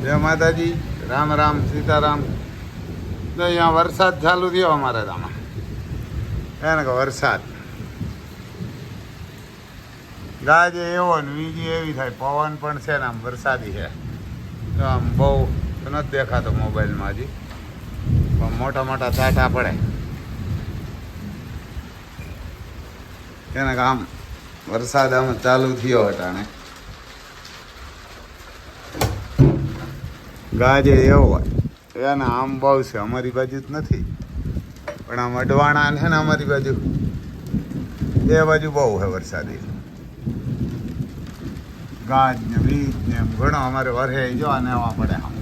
જય માતાજી, રામ રામ, સીતારામ. તો અહીંયા વરસાદ ચાલુ થયો અમારે આમાં, એને કે વરસાદ ગાજે એવો ને વીજી એવી થાય, પવન પણ છે ને આમ વરસાદી છે. તો આમ બહુ નથી દેખાતો મોબાઈલમાં હજી, પણ મોટા મોટા છાંટા પડે. એને કે આમ વરસાદ આમ ચાલુ થયો અટાણે. ગાજે એવો હોય એને આમ બહુ છે, અમારી બાજુ જ નથી, પણ આમ અડવાણા છે ને અમારી બાજુ, એ બાજુ બહુ છે વરસાદી. ગાજ ને વીજ ને એમ ઘણો અમારે વરહે જો અને આવવા પડે આમ.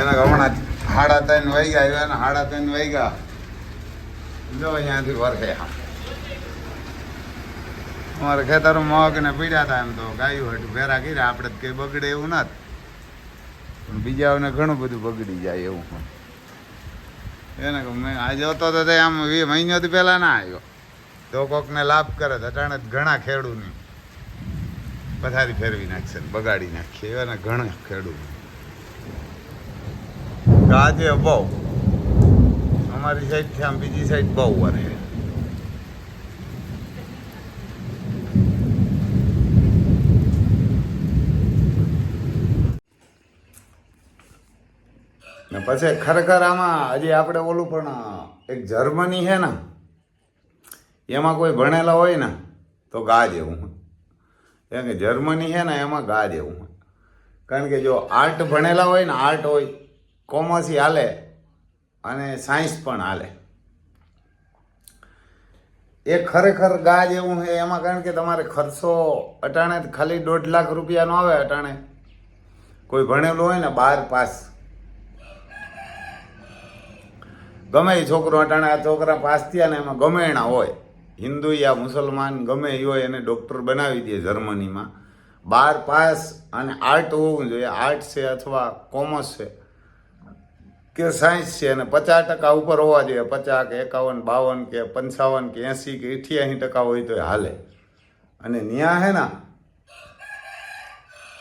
એને હમણાં 3:30 વાગ્યા આવ્યા ને 3:30 વાગ્યા જો અહીંયાથી વરહે આમ. અમારે ખેતરો મગ ને પીડ્યા હતા, એમ તો ગાયું હતું ભેરા કર્યા, આપણે કંઈ બગડે એવું નથી, પણ બીજાઓને ઘણું બધું બગડી જાય એવું. એને મેં આજે હતો તો આમ 20 મહિનાથી પહેલાં ના આવ્યો, તો કોકને લાભ કરે તો અટાણે ઘણા ખેડૂતની પથારી ફેરવી નાખશે ને બગાડી નાખીએ એવા ઘણા ખેડૂત. ગાજે બહુ અમારી સાઈડથી આમ બીજી સાઈડ બહુ વરે. ને પછી ખરેખર આમાં હજી આપણે ઓલું પણ એક જર્મની છે ને, એમાં કોઈ ભણેલા હોય ને તો ગાજ એવું હોય. કારણ કે જર્મની છે ને એમાં ગાજ એવું હોય. કારણ કે જો આર્ટ ભણેલા હોય ને, આર્ટ હોય, કોમર્સી હાલે અને સાયન્સ પણ હાલે, એ ખરેખર ગાજ એવું છે એમાં. કારણ કે તમારે ખર્ચો અટાણે ખાલી 1.5 લાખ રૂપિયાનો આવે. અટાણે કોઈ ભણેલું હોય ને 12 પાસ, ગમે એ છોકરો અટાણે આ છોકરા પાસ થયા ને એમાં ગમે એના હોય, હિન્દુ યા મુસલમાન ગમે એ હોય, એને ડૉક્ટર બનાવી દે જર્મનીમાં. 12 પાસ અને આર્ટ હોવું જોઈએ, આર્ટ છે અથવા કોમર્સ છે કે સાયન્સ છે, અને 50% ઉપર હોવા જોઈએ. 50 કે 51, 52 કે 55 કે 80 કે 88% હોય તો હાલે. અને ત્યાં હે ને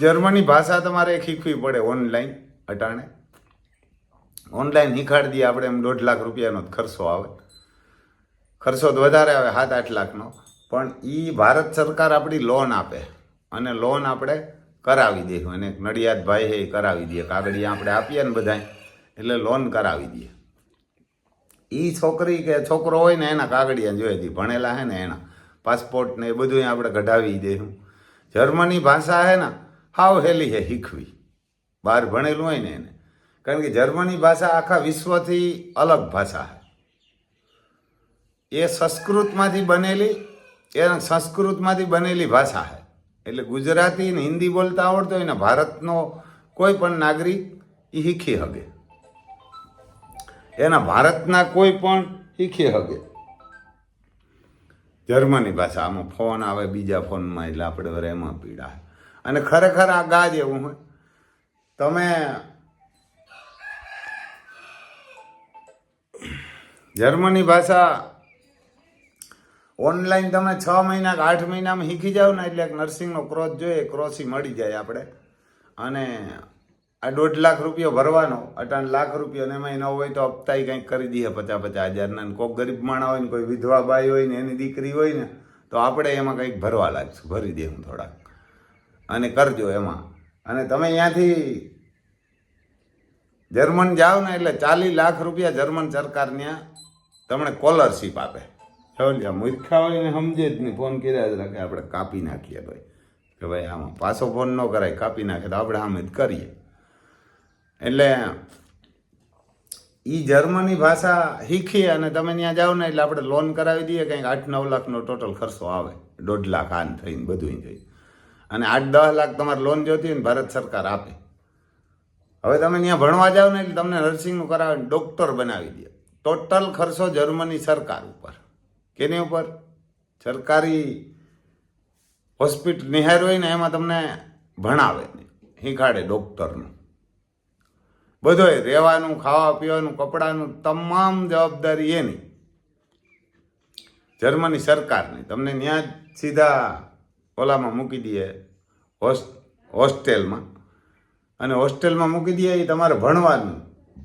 જર્મની ભાષા તમારે શીખવી પડે ઓનલાઈન. અટાણે ઓનલાઈન શીખાડી દઈએ આપણે, એમ 1.5 લાખ રૂપિયાનો જ ખર્ચો આવે. ખર્ચો તો વધારે આવે, 7-8 લાખનો, પણ એ ભારત સરકાર આપણી લોન આપે અને લોન આપણે કરાવી દઈએ. અને નડિયાદ ભાઈ એ કરાવી દઈએ, કાગળિયા આપણે આપીએ ને બધા, એટલે લોન કરાવી દઈએ. એ છોકરી કે છોકરો હોય ને એના કાગળિયા જોઈએ છે, ભણેલા હે ને એના પાસપોર્ટ ને એ બધું આપણે કઢાવી દઈએ. જર્મની ભાષા હે ને હાવ હેલી છે શીખવી, બહાર ભણેલું હોય ને એને. કારણ કે જર્મની ભાષા આખા વિશ્વથી અલગ ભાષા છે. એ સંસ્કૃતમાંથી બનેલી ભાષા છે. એટલે ગુજરાતી ને હિન્દી બોલતા આવડતો હોય ને ભારતનો કોઈ પણ નાગરિક એ શીખી શકે, એના ભારતના કોઈ પણ શીખી શકે જર્મની ભાષા. આમાં ફોન આવે બીજા ફોનમાં, એટલે આપણે વરે એમાં પીડા. અને ખરેખર આ ગાજ એવું હોય. તમે જર્મની ભાષા ઓનલાઈન તમે 6 મહિના કે 8 મહિનામાં શીખી જાવ ને, એટલે એક નર્સિંગનો કોર્સ જોઈએ, ક્રોસી મળી જાય આપણે. અને આ 1.5 લાખ રૂપિયો ભરવાનો, 18 લાખ રૂપિયા, અને એમાં ન હોય તો હપ્તાઈ કંઈક કરી દઈએ 50-50 હજારના. કોઈક ગરીબ માણા હોય ને, કોઈ વિધવા બાઈ હોય ને, એની દીકરી હોય ને, તો આપણે એમાં કંઈક ભરવા લાગશું, ભરી દઉં થોડાક, અને કરજો એમાં. અને તમે અહીંયાથી જર્મન જાઓ ને એટલે 40 લાખ રૂપિયા જર્મન સરકાર ત્યાં તમને સ્કોલરશીપ આપે. મૂર્ખા હોય ને સમજે જ નહીં, ફોન કર્યા જ રાખે, આપણે કાપી નાખીએ ભાઈ, કે ભાઈ આમાં પાછો ફોન ન કરાય, કાપી નાખે તો આપણે આમ જ કરીએ. એટલે એ જર્મની ભાષા શીખી અને તમે ત્યાં જાઓ ને એટલે આપણે લોન કરાવી દઈએ. કંઈક 8-9 લાખનો ટોટલ ખર્ચો આવે, 1.5 લાખ આન થઈને બધું થઈ, અને 8-10 લાખ તમારે લોન જોતી હોય ને ભારત સરકાર આપે. હવે તમે ત્યાં ભણવા જાઓ ને એટલે તમને નર્સિંગનું કરાવે, ડૉક્ટર બનાવી દે. ટોટલ ખર્ચો જર્મની સરકાર ઉપર. કેની ઉપર? સરકારી હોસ્પિટલ નિહાર હોય ને એમાં તમને ભણાવે, શીખાડે ડૉક્ટરનું. બધોય રહેવાનું, ખાવા પીવાનું, કપડાનું, તમામ જવાબદારી એની, જર્મની સરકારની. તમને ત્યાં જ સીધા ઓલામાં મૂકી દે, હોસ્ટેલમાં, અને હોસ્ટેલમાં મૂકી દે એ તમારે ભણવાનું.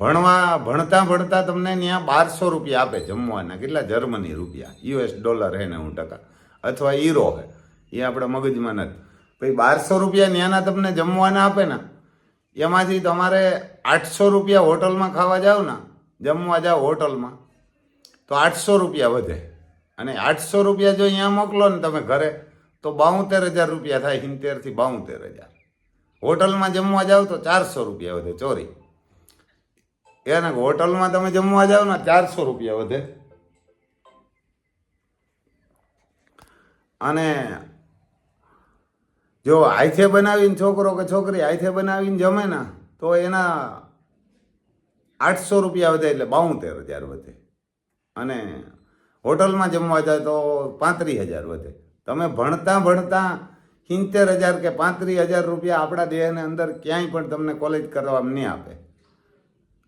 ભણતા ભણતા તમને ત્યાં 1200 રૂપિયા આપે જમવાના. કેટલા? જર્મની રૂપિયા, $, હે 90%, અથવા ઈરો હે, એ આપણે મગજમાં નથી. પછી 1200 રૂપિયા ત્યાંના તમને જમવાના આપે ને, એમાંથી તમારે 800 રૂપિયા હોટલમાં ખાવા જાવ ને, જમવા જાઓ હોટલમાં, તો 800 રૂપિયા વધે. અને 800 રૂપિયા જો અહીંયા મોકલો ને તમે ઘરે, તો 72,000 રૂપિયા થાય. 70 થી 72,000. હોટલમાં જમવા જાવ તો 400 રૂપિયા વધે, ચોરી. એને હોટલમાં તમે જમવા જાવ ને 400 રૂપિયા વધે. અને જો હાથે બનાવીને છોકરો કે છોકરી હાથે બનાવીને જમે ને, તો એના 800 રૂપિયા વધે, એટલે 72,000 વધે. અને હોટલમાં જમવા જાય તો 35,000 વધે. તમે ભણતા 70,000 કે 35,000 રૂપિયા આપણા દેહને અંદર ક્યાંય પણ તમને કોલેજ કરવા નહીં આપે.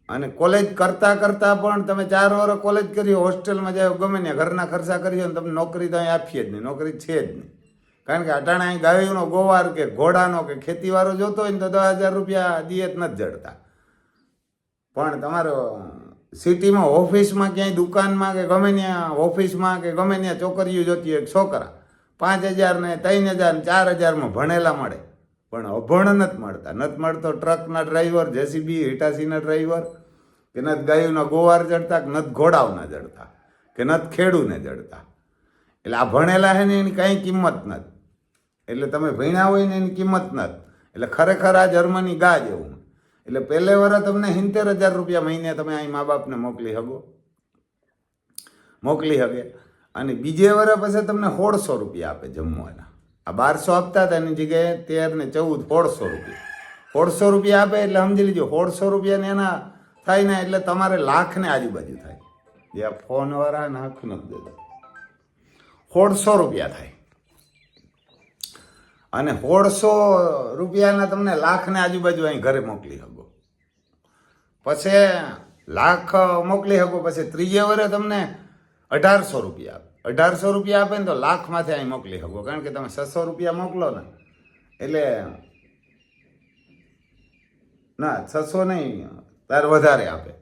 અને કોલેજ કરતાં પણ તમે 4 વર્ષ કોલેજ કરી, હોસ્ટેલમાં જાઓ, ગમે ત્યાં ઘરના ખર્ચા કરીએ ને, તમને નોકરી તો અહીં આપીએ જ નહીં, નોકરી છે જ નહીં. કારણ કે અટાણે અહીં ગાયોનો ગોવાર કે ઘોડાનો કે ખેતીવાળો જોતો હોય ને તો 10,000 રૂપિયા દિયત નથી જડતા. પણ તમારો સિટીમાં ઓફિસમાં ક્યાંય દુકાનમાં કે ગમે ત્યાં ઓફિસમાં કે ગમે ત્યાં છોકરીઓ જોતી હોય, છોકરા 5,000 ને 3,000 ને 4,000માં ભણેલા મળે, પણ અભણ નથી મળતા. નથી મળતો ટ્રકના ડ્રાઈવર, જેસીબી હિટાસીના ડ્રાઈવર, કે નથી ગાયોના ગોવાર જડતા, કે નથી ઘોડાઓના જડતા, કે નથી ખેડૂને જડતા. એટલે આ ભણેલા છે ને એની કાંઈ કિંમત નથી. એટલે તમે ભણ્યા હોય ને એની કિંમત નથી. એટલે ખરેખર આ જર્મની ગા જેવું. એટલે પહેલે વર્ષ તમને 70,000 રૂપિયા મહિને તમે અહીં મા બાપને મોકલી શકે. અને બીજે વર્ષ પછી તમને 1,600 રૂપિયા આપે જમવાના. આ 1200 આપતા હતા એની જગ્યાએ 13 ને 14 1,600 રૂપિયા. 1,600 રૂપિયા આપે એટલે સમજી લીજો 1,600 રૂપિયા ને એના થાય ને, એટલે તમારે લાખને આજુબાજુ થાય. જે આ ફોનવાળા નાખ નથી દેતા, 1,600 રૂપિયા થાય. અને 1,600 રૂપિયાના તમને લાખને આજુબાજુ અહીં ઘરે મોકલી શકો. પછી લાખ મોકલી શકો, પછી ત્રીજે વર્ષે તમને 1,800 રૂપિયા આપે. 1,800 રૂપિયા આપે ને તો લાખમાંથી અહીં મોકલી શકો. કારણ કે તમે 600 રૂપિયા મોકલો ને, એટલે ના 600 નહીં, તાર વધારે આપે.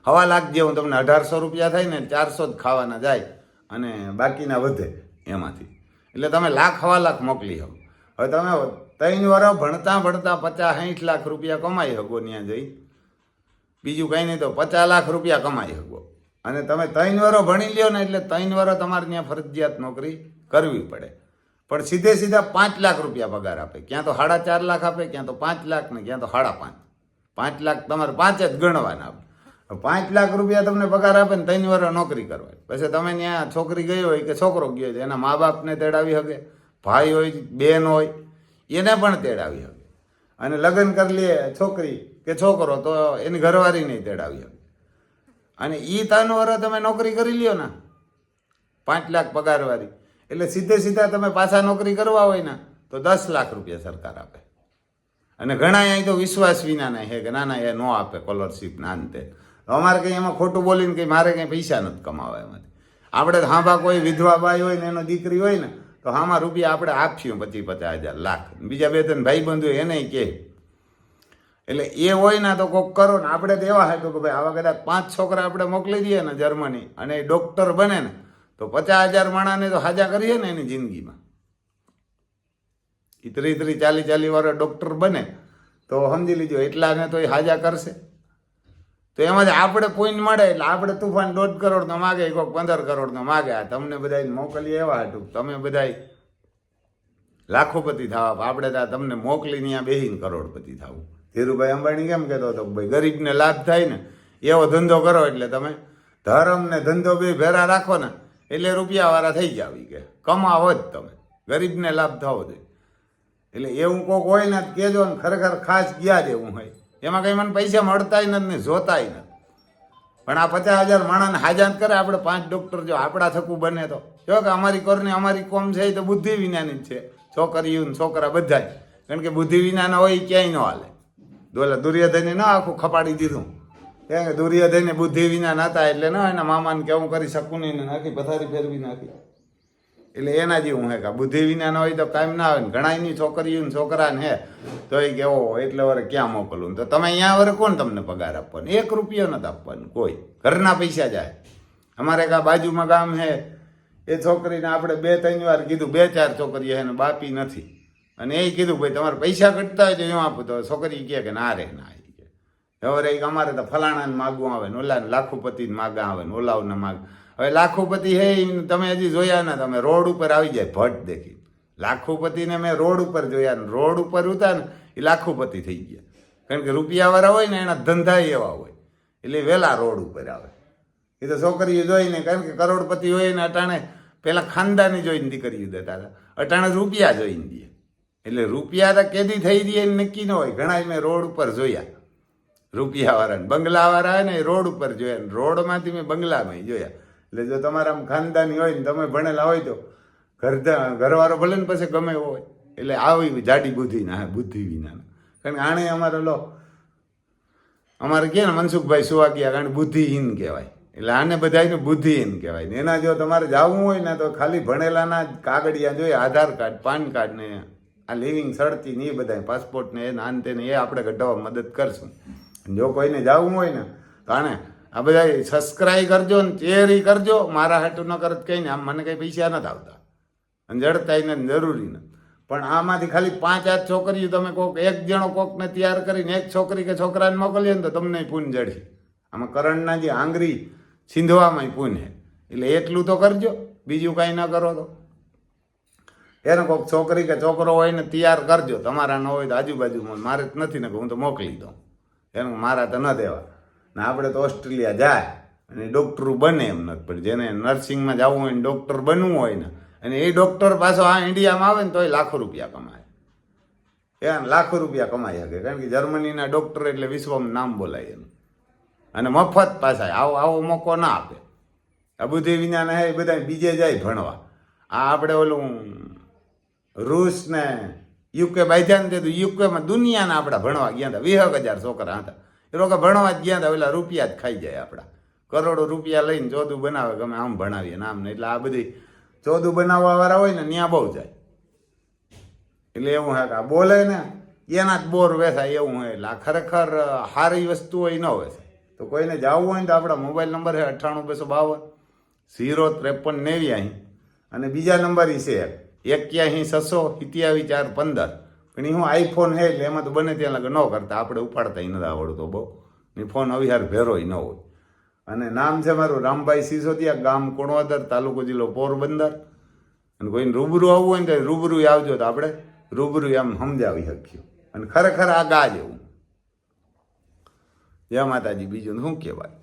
1.25 લાખ જેવું તમને 1,800 રૂપિયા થાય ને, 400 જ ખાવાના જાય અને બાકીના વધે એમાંથી. એટલે તમે 1,50,000 લાખ મોકલી શકો. હવે તમે 3 વર્ષ ભણતા 50-60 લાખ રૂપિયા કમાઈ શકો ત્યાં જઈ. બીજું કંઈ નહીં તો 50 લાખ રૂપિયા કમાઈ શકો. અને તમે 3 વર્ષ ભણી લ્યો ને, એટલે 3 વર્ષ તમારે ત્યાં ફરજિયાત નોકરી કરવી પડે. પણ સીધા 5 લાખ રૂપિયા પગાર આપે. ક્યાં તો 4.5 લાખ આપે, ક્યાં તો 5 લાખ ને ક્યાં તો 5.5. 5 લાખ તમારે 5 જ ગણવાના આપે. 5 લાખ રૂપિયા તમને પગાર આપે ને 3 વર્ષ નોકરી કરવાની. પછી તમે ત્યાં છોકરી ગયો હોય કે છોકરો ગયો હોય, એના મા બાપને તેડાવી શકે, ભાઈ હોય, બેન હોય, એને પણ તેડાવી શકે. અને લગ્ન કરી લે છોકરી કે છોકરો, તો એની ઘરવાળી નહીં તેડાવી શકે. અને એ 3 વર્ષ તમે નોકરી કરી લ્યો ને 5 લાખ પગારવાળી, એટલે સીધા તમે પાછા નોકરી કરવા હોય ને તો 10 લાખ રૂપિયા સરકાર આપે. અને ઘણા અહીં તો વિશ્વાસ વિનાના છે કે ના એ ન આપે સ્કોલરશીપ ના અંતે. અમારે કંઈ એમાં ખોટું બોલીને કંઈ મારે કંઈ પૈસા નથી કમાવા એમાંથી. આપણે હાંભા કોઈ વિધવા બાઈ હોય ને એનો દીકરી હોય ને, તો હામાં રૂપિયા આપણે આપશું 25-50 હજાર લાખ. બીજા 2-3 ભાઈબંધુ એને કહે. એટલે એ હોય ને તો કોક કરો ને. આપણે તો એવા હતું કે ભાઈ આવા કદાચ 5 છોકરા આપણે મોકલી દઈએ ને જર્મની, અને એ ડૉક્ટર બને ને તો 50,000 માણાને તો હાજા કરીએ ને એની જિંદગીમાં. 30-40 વર્ષ ડૉક્ટર બને તો સમજી લીજો એટલાને તો એ હાજા કરશે. તો એમાંથી આપણે પોઈન્ટ મળે એટલે આપણે તુફાન 1.5 કરોડનો માગે, કોઈક 15 કરોડનો માગે. આ તમને બધાને મોકલીએ એવા હતું તમે બધા લાખોપતિ થવા, આપણે ત્યાં તમને મોકલી ત્યાં બેસીને કરોડપતિ થવું. ધીરુભાઈ અંબાણી કેમ કહેતો હતો ભાઈ ગરીબને લાભ થાય ને એવો ધંધો કરો, એટલે તમે ધર્મ ને ધંધો બે ભેરા રાખો ને એટલે રૂપિયાવાળા થઈ જાવ. કે કમાવો જ તમે, ગરીબને લાભ થવો જોઈએ. એટલે એવું કોક હોય ને કહેજો ને, ખરેખર ખાસ ગયા જેવું હોય. એમાં કંઈ મને પૈસા મળતાય નથી ને જોતાય નથી. પણ આ 50,000 માણસને હાજાત કરે. આપણે 5 ડૉક્ટર જો આપણા થકું બને તો જો કે અમારી કોરની અમારી કોમ છે એ તો બુદ્ધિ વિનાની જ છે, છોકરીઓ ને છોકરા બધા જ. કારણ કે બુદ્ધિ વિનાના હોય ક્યાંય ન હાલે. દુર્યોધને ન આખું ખપાડી દીધું, કારણ કે દુર્યોધને બુદ્ધિ વિના નતા, એટલે ન એના મામાને કે હું કરી શકું નહીં, નાખી પથારી ફેરવી નાખી. એટલે એના જેવું હે કે બુદ્ધિ વિના હોય તો કાંઈ ના આવે ને ઘણાની છોકરીઓ ને છોકરાને હે તો એ કે ઓ એટલે વરે ક્યાં મોકલવું તો તમે અહીંયા વરે કોણ તમને પગાર આપવાનો 1 રૂપિયો નથી આપવાનું કોઈ ઘરના પૈસા જાય અમારે કાં બાજુમાં ગામ હે એ છોકરીને આપણે 2-3 વાર કીધું 2-4 છોકરીઓ હે ને બાપી નથી અને એ કીધું ભાઈ તમારે પૈસા ઘટતા હોય તો હું આપું તો છોકરી કહે કે ના રે ના હવે અમારે તો ફલાણાને માગવું આવે ને ઓલાને લાખોપતિને માગા આવે ને ઓલાઓને માગ હવે લાખોપતિ હે તમે હજી જોયા ને તમે રોડ ઉપર આવી જાય ભટ્ટ દેખી લાખોપતિને મેં રોડ ઉપર જોયા ને રોડ ઉપર ઉતા ને એ લાખોપતિ થઈ ગયા કારણ કે રૂપિયાવાળા હોય ને એના ધંધા એવા હોય એટલે વહેલા રોડ ઉપર આવે એ તો છોકરીઓ જોઈને કારણ કે કરોડપતિ હોય ને અટાણે પેલા ખાનદાની જોઈને દીકરીઓ દેતા હતા અટાણે રૂપિયા જોઈને દે એટલે રૂપિયા તો કેદી થઈ દે નક્કી ન હોય ઘણા મેં રોડ ઉપર જોયા રૂપિયાવાળા ને બંગલાવાળા ને રોડ ઉપર જોયા ને રોડમાંથી મેં બંગલામાં જોયા એટલે જો તમારા આમ ખાનદાની હોય ને તમે ભણેલા હોય તો ઘરવાળો ભલે ને પછી ગમે હોય એટલે આવી જાડી બુદ્ધિ ના બુદ્ધિ વિના કારણ કે આણે અમારે કે ને મનસુખભાઈ સુવા ગયા કારણ બુદ્ધિહીન કહેવાય એટલે આને બધાને બુદ્ધિહીન કહેવાય ને એના જો તમારે જવું હોય ને તો ખાલી ભણેલાના જ કાગળિયા જોઈએ આધાર કાર્ડ પાન કાર્ડ ને આ લિવિંગ સડતી ને એ બધા પાસપોર્ટ ને એ આન તેને એ આપણે કઢાવવા મદદ કરશું જો કોઈને જવું હોય ને તો આને આ બધા સબસ્ક્રાઈબ કરજો ને શેર કરજો મારા હાટું ન કરત કંઈ ને આમ મને કંઈ પૈસા નથી આવતા અને જડતા ને જરૂરી નથી પણ આમાંથી ખાલી 5-8 છોકરીઓ તમે કોક એક જણો કોકને તૈયાર કરીને એક છોકરી કે છોકરાને મોકલીએ ને તો તમને પૂન જડશે આમાં કરણના જે આંગળી છીંધવામાં પૂન હે એટલે એટલું તો કરજો બીજું કાંઈ ન કરો તો એને કોઈક છોકરી કે છોકરો હોય ને તૈયાર કરજો તમારા ન હોય તો આજુબાજુમાં મારે જ નથી ને હું તો મોકલી દઉં એનું મારા તો ન દેવા ને આપણે તો ઓસ્ટ્રેલિયા જાય અને ડૉક્ટરું બને એમ નથી પણ જેને નર્સિંગમાં જવું હોય ને ડૉક્ટર બનવું હોય ને અને એ ડૉક્ટર પાછો આ ઇન્ડિયામાં આવે ને તો એ લાખો રૂપિયા કમાય એને લાખો રૂપિયા કમાઈ શકે કારણ કે જર્મનીના ડૉક્ટર એટલે વિશ્વમાં નામ બોલાય એનું અને મફત પાછા આવો મોકો ના આપે આ બુદ્ધિ વિજ્ઞાન હે એ બધા બીજે જાય ભણવા આ આપણે ઓલું રૂસ ને યુકે બાંધ્યા ને તો યુકેમાં દુનિયાના આપણા ભણવા ગયા હતા 20,000 છોકરા હતા એ લોકો ભણવા જ ગયા હતા ઓલા રૂપિયા જ ખાઈ જાય આપણા કરોડો રૂપિયા લઈને ચોદું બનાવે ગમે આમ ભણાવીએ ને આમ ને એટલે આ બધી ચોદું બનાવવાવાળા હોય ને ત્યાં બહુ જાય એટલે એવું હે કે આ બોલે ને એના જ બોર વેસાય એવું હોય એટલે આ ખરેખર સારી વસ્તુ હોય ન વેસાય તો કોઈને જવું હોય ને તો આપણા મોબાઈલ નંબર છે 98 252 053 અને બીજા નંબર છે 81 627 415 પણ હું આઈફોન હે એટલે એમાં તો બને ત્યાં લગે ન કરતા આપણે ઉપાડતા નથી આવડતો બહુ ને ફોન અવિહાર ભેરોય ન હોય અને નામ છે મારું રામભાઈ સિસોદિયા ગામ કુણવદર તાલુકો જિલ્લો પોરબંદર અને કોઈને રૂબરૂ આવવું હોય ને તો રૂબરૂ આવજો તો આપણે રૂબરૂ એમ સમજાવી શકીએ અને ખરેખર આ ગા જેવું જય માતાજી બીજું શું કહેવાય.